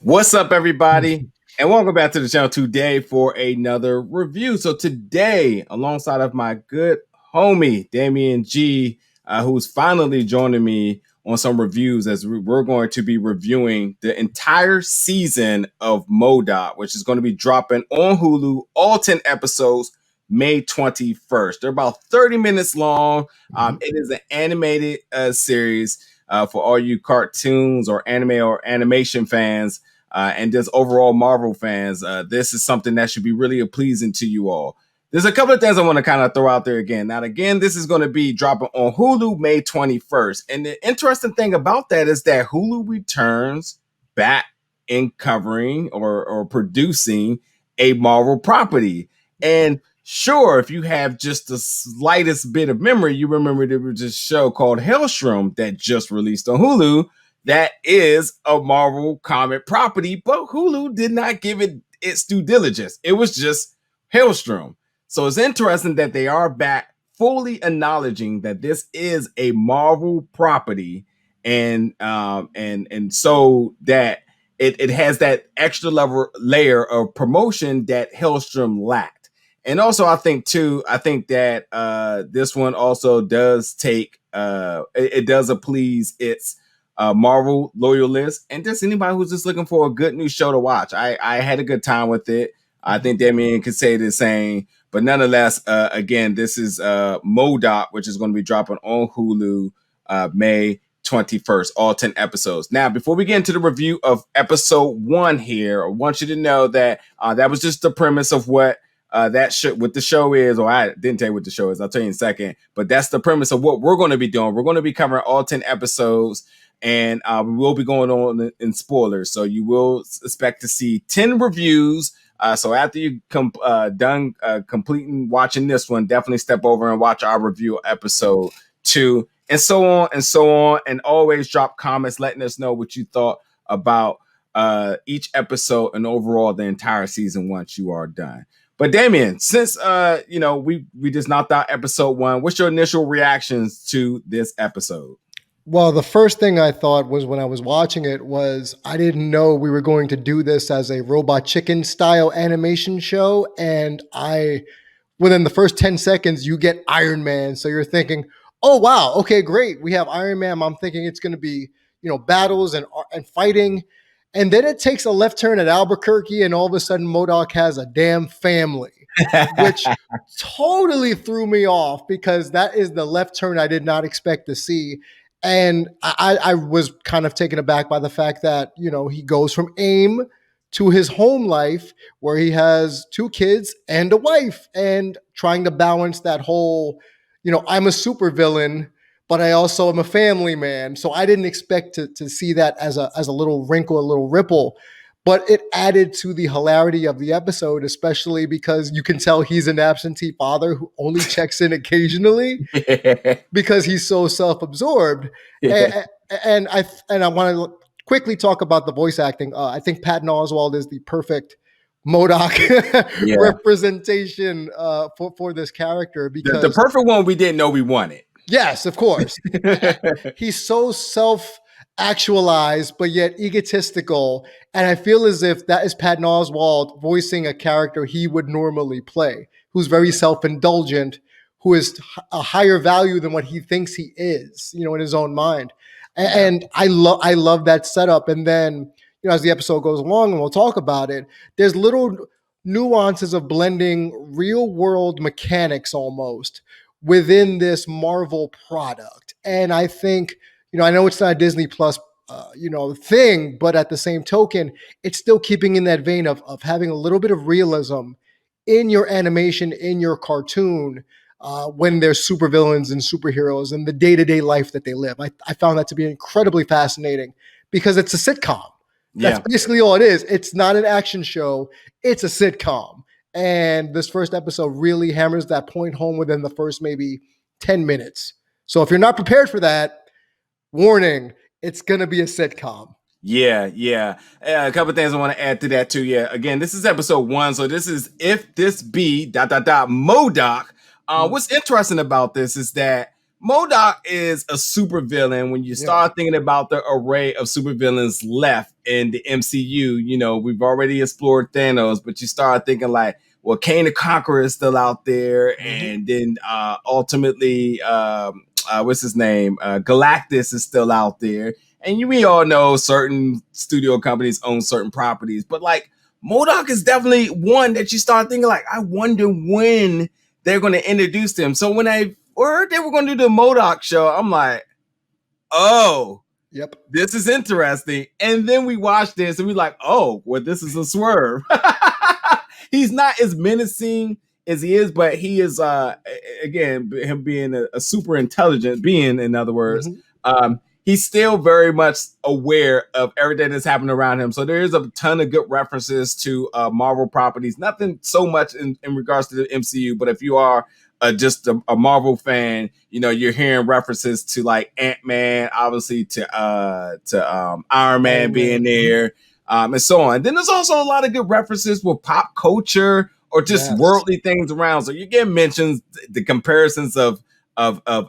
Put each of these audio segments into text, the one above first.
What's up, everybody? And welcome back to the channel today for another review. So today, alongside of my good homie, Damien G, who's finally joining me on some reviews as we're going to be reviewing the entire season of M.O.D.O.K, which is going to be dropping on Hulu, all 10 episodes, May 21st. They're about 30 minutes long. It is an animated series for all you cartoons or anime or animation fans. And just overall Marvel fans, this is something that should be really pleasing to you all. There's a couple of things I want to kind of throw out there again. Now, again, this is going to be dropping on Hulu May 21st. And the interesting thing about that is that Hulu returns back in covering or producing a Marvel property. And sure, if you have just the slightest bit of memory, you remember there was this show called Hellstrom that just released on Hulu. That is a Marvel comic property, but Hulu did not give it its due diligence. It was just Hellstrom. So it's interesting that they are back fully acknowledging that this is a Marvel property, and so that it has that extra layer of promotion that Hellstrom lacked. And also, I think that this one also does take it does please its Marvel loyalists and just anybody who's just looking for a good new show to watch. I had a good time with it. I think Damien could say the same, but nonetheless, again, this is M.O.D.O.K, which is going to be dropping on Hulu May 21st, all 10 episodes. Now, before we get into the review of episode 1 here, I want you to know that that was just the premise of what what the show is, or I didn't tell you what the show is. I'll tell you in a second, but that's the premise of what we're going to be doing. We're going to be covering all 10 episodes. And we will be going on in spoilers. So you will expect to see 10 reviews. So after you done completing watching this one, definitely step over and watch our review episode 2, and so on and so on. And always drop comments letting us know what you thought about each episode and overall the entire season once you are done. But Damien, since we just knocked out episode 1, what's your initial reactions to this episode? Well, the first thing I thought was when I was watching it was I didn't know we were going to do this as a Robot Chicken style animation show. And within the first 10 seconds, you get Iron Man. So you're thinking, oh, wow, okay, great. We have Iron Man. I'm thinking it's going to be, battles and fighting. And then it takes a left turn at Albuquerque, and all of a sudden M.O.D.O.K has a damn family, which totally threw me off because that is the left turn I did not expect to see. And I was kind of taken aback by the fact that, he goes from AIM to his home life where he has 2 kids and a wife, and trying to balance that whole, I'm a supervillain, but I also am a family man. So I didn't expect to see that as a little wrinkle, a little ripple. But it added to the hilarity of the episode, especially because you can tell he's an absentee father who only checks in occasionally because he's so self-absorbed. Yeah. And I want to quickly talk about the voice acting. I think Patton Oswalt is the perfect M.O.D.O.K representation for this character, because the perfect one we didn't know we wanted. Yes, of course. He's so self-actualized, but yet egotistical. And I feel as if that is Patton Oswalt voicing a character he would normally play, who's very self-indulgent, who is a higher value than what he thinks he is, in his own mind. And I love that setup. And then, as the episode goes along, and we'll talk about it, there's little nuances of blending real-world mechanics almost within this Marvel product. And I think, I know it's not a Disney Plus, thing, but at the same token, it's still keeping in that vein of having a little bit of realism in your animation, in your cartoon, when there's supervillains and superheroes and the day-to-day life that they live. I found that to be incredibly fascinating because it's a sitcom. That's basically all it is. It's not an action show. It's a sitcom. And this first episode really hammers that point home within the first maybe 10 minutes. So if you're not prepared for that, warning, it's going to be a sitcom. Yeah. A couple of things I want to add to that too. Yeah. Again, this is episode 1. So this is If This Be ... M.O.D.O.K. What's interesting about this is that M.O.D.O.K is a supervillain. When you start thinking about the array of supervillains left in the MCU, you know, we've already explored Thanos, but you start thinking like, well, Kane the Conqueror is still out there, and then ultimately, what's his name? Galactus is still out there, and we all know certain studio companies own certain properties, but like M.O.D.O.K is definitely one that you start thinking like, I wonder when they're going to introduce them. So when I heard they were going to do the M.O.D.O.K show, I'm like, oh, Yep. this is interesting. And then we watched this and we're like, oh, well, this is a swerve. He's not as menacing as he is, but he is, again, him being a super intelligent being, in other words, he's still very much aware of everything that's happening around him. So there is a ton of good references to Marvel properties. Nothing so much in regards to the MCU, but if you are just a Marvel fan, you know, you're hearing references to like Ant-Man, obviously to Iron Man being there, and so on. Then there's also a lot of good references with pop culture or just worldly things around. So you get mentions the comparisons of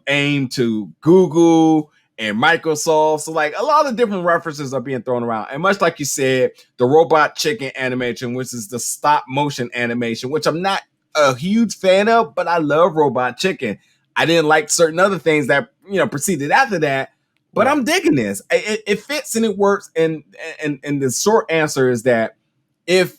AIM to Google and Microsoft. So like a lot of different references are being thrown around. And much like you said, the Robot Chicken animation, which is the stop motion animation, which I'm not a huge fan of, but I love Robot Chicken. I didn't like certain other things that, you know, proceeded after that, but I'm digging this. It fits and it works. And the short answer is that if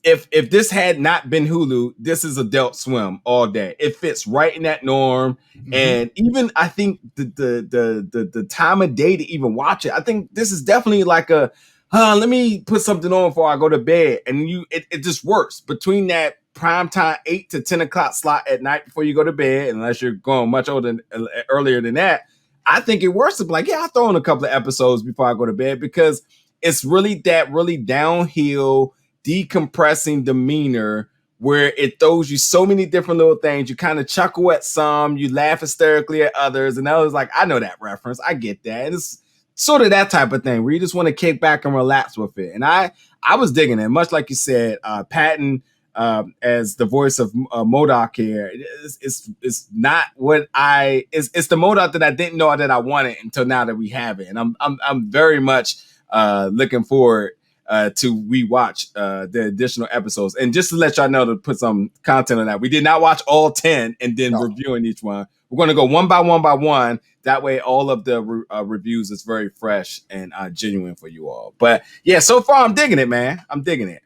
this had not been Hulu, this is Adult Swim all day. It fits right in that norm. And even I think the time of day to even watch it, I think this is definitely like a let me put something on before I go to bed. And it just works between that prime time 8 to 10 o'clock slot at night before you go to bed, unless you're going much earlier than that. I think it works to be like, yeah, I'll throw in a couple of episodes before I go to bed, because it's really downhill, decompressing demeanor where it throws you so many different little things. You kind of chuckle at some, you laugh hysterically at others, and I was like, I know that reference, I get that. And it's sort of that type of thing where you just want to kick back and relax with it. And I was digging it, much like you said. Patton as the voice of M.O.D.O.K here, it's not what it's the M.O.D.O.K that I didn't know that I wanted until now that we have it, and I'm very much looking forward to rewatch the additional episodes. And just to let y'all know, to put some content on that, we did not watch all 10 and then reviewing each one. We're going to go one by one. That way, all of the reviews is very fresh and genuine for you all. But yeah, so far I'm digging it, man. I'm digging it.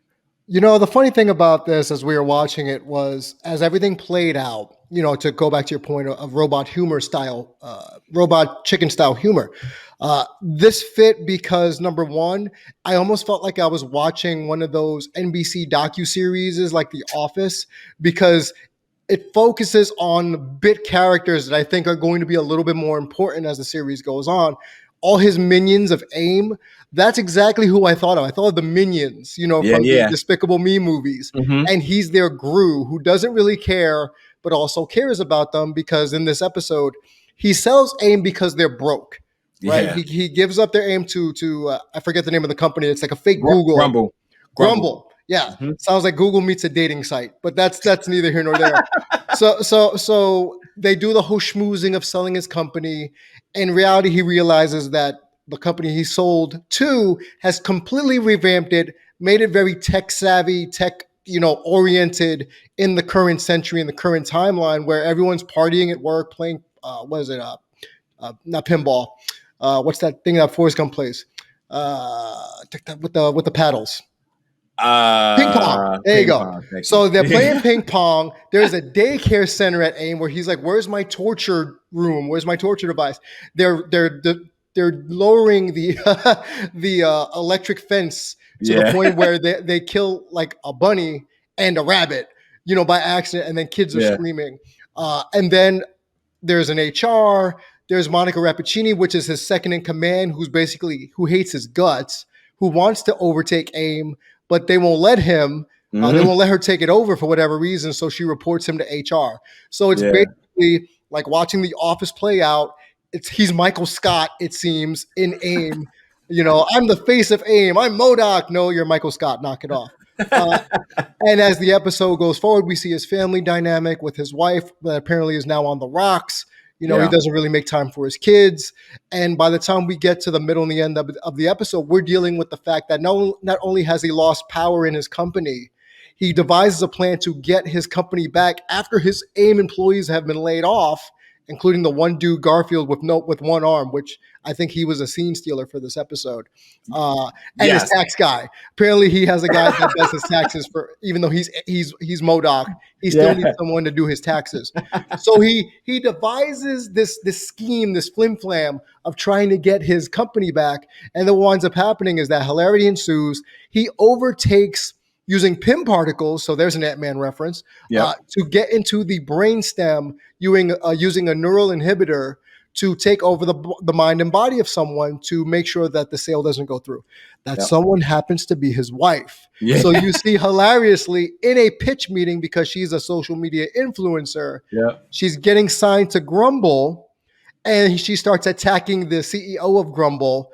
You know, the funny thing about this as we were watching it was, as everything played out, you know, to go back to your point of robot chicken style humor, this fit because, number one, I almost felt like I was watching one of those NBC docuseries like The Office, because it focuses on bit characters that I think are going to be a little bit more important as the series goes on. All his minions of AIM, that's exactly who I thought of. I thought of the Minions, you know, from the Despicable Me movies. And he's their Gru, who doesn't really care, but also cares about them, because in this episode, he sells AIM because they're broke, right? Yeah. He gives up their AIM to I forget the name of the company. It's like a fake Google. GRUMBL. Yeah. Sounds like Google meets a dating site, but that's neither here nor there. So they do the whole schmoozing of selling his company. In reality, he realizes that the company he sold to has completely revamped it, made it very tech savvy, oriented in the current century, in the current timeline, where everyone's partying at work, playing not pinball. What's that thing that Forrest Gump plays? With the paddles. Ping pong. There you go. So they're playing ping pong. There's a daycare center at AIM where he's like, "Where's my torture room? Where's my torture device?" They're lowering the the electric fence to the point where they kill like a bunny and a rabbit, by accident, and then kids are screaming. And then there's an HR. There's Monica Rappaccini, which is his second in command, who hates his guts, who wants to overtake AIM, but they won't let him. They won't let her take it over for whatever reason, so she reports him to HR. So it's basically like watching The Office play out. He's Michael Scott, it seems, in AIM. I'm the face of AIM. I'm M.O.D.O.K. No, you're Michael Scott. Knock it off. And as the episode goes forward, we see his family dynamic with his wife that apparently is now on the rocks. You know, he doesn't really make time for his kids. And by the time we get to the middle and the end of the episode, we're dealing with the fact that not only has he lost power in his company, he devises a plan to get his company back after his AIM employees have been laid off, including the one dude Garfield with one arm, which I think he was a scene stealer for this episode. And his tax guy. Apparently, he has a guy that does his taxes for, even though he's M.O.D.O.K, he still needs someone to do his taxes. So he devises this scheme, this flim flam of trying to get his company back. And what winds up happening is that hilarity ensues. He overtakes using PIM particles, so there's an Ant-Man reference, to get into the brainstem using a neural inhibitor to take over the mind and body of someone to make sure that the sale doesn't go through. That someone happens to be his wife. So you see hilariously in a pitch meeting, because she's a social media influencer, she's getting signed to GRUMBL, and she starts attacking the CEO of GRUMBL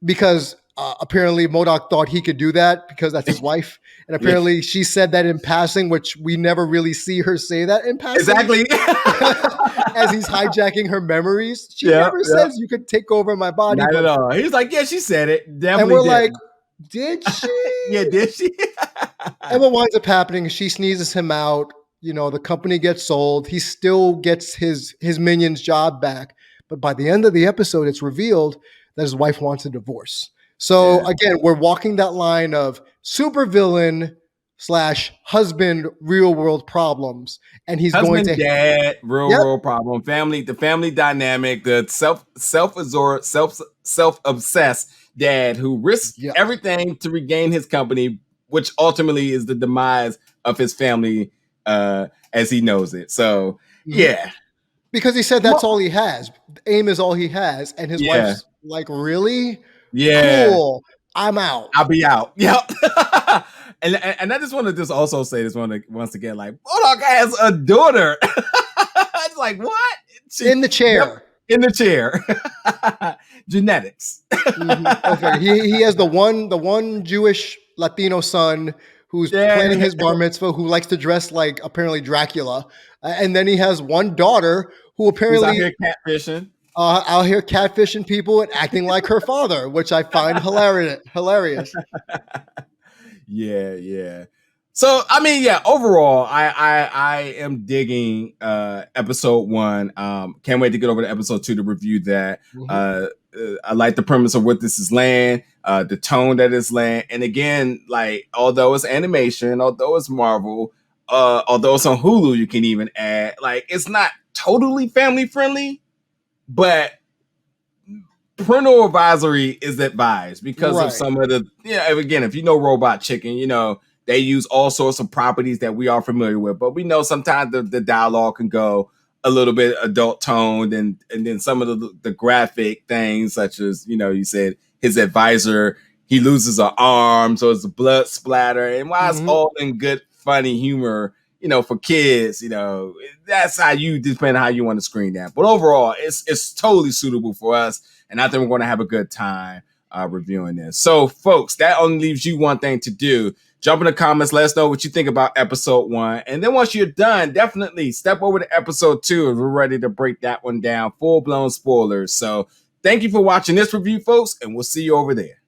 because apparently M.O.D.O.K thought he could do that because that's his wife. And apparently she said that in passing, which we never really see her say that in passing. Exactly. As he's hijacking her memories. She never says you could take over my body. Not at all. He's like, yeah, she said it. Definitely. And we're like, did she? Did she? And what winds up happening is she sneezes him out. You know, the company gets sold. He still gets his minion's job back. But by the end of the episode, it's revealed that his wife wants a divorce. So again, we're walking that line of supervillain / husband, real world problems, and he's husband, going to dad, real world problem, the family dynamic, the self-absorbed, self-obsessed dad who risks everything to regain his company, which ultimately is the demise of his family as he knows it. So because he said that's all he has. AIM is all he has, and his wife's like, really? Cool. I'm out. I'll be out. Yep. and I just want to just also say this once again, like, M.O.D.O.K has a daughter. It's like, what? In the chair. In the chair. Genetics. Okay. He has the one Jewish Latino son who's planning his bar mitzvah, who likes to dress like apparently Dracula. And then he has one daughter who apparently out here catfishing. Out here catfishing people and acting like her father, which I find hilarious. Yeah. So, I mean, overall, I am digging episode 1. Can't wait to get over to episode 2 to review that. I like the premise of what this is laying, the tone that it's laying. And again, like, although it's animation, although it's Marvel, although it's on Hulu, you can even add, like, it's not totally family friendly, but parental advisory is advised because of some of the, again, if you know Robot Chicken, you know, they use all sorts of properties that we are familiar with, but we know sometimes the dialogue can go a little bit adult toned, and then some of the graphic things, such as, you know, you said his advisor, he loses an arm, so it's a blood splatter. And while it's all in good, funny humor, you know, for kids, you know, that's how you, depending on how you want to screen that. But overall, it's totally suitable for us, and I think we're going to have a good time reviewing this. So, folks, that only leaves you one thing to do. Jump in the comments, let us know what you think about episode 1. And then once you're done, definitely step over to episode 2 and we're ready to break that one down. Full-blown spoilers. So thank you for watching this review, folks, and we'll see you over there.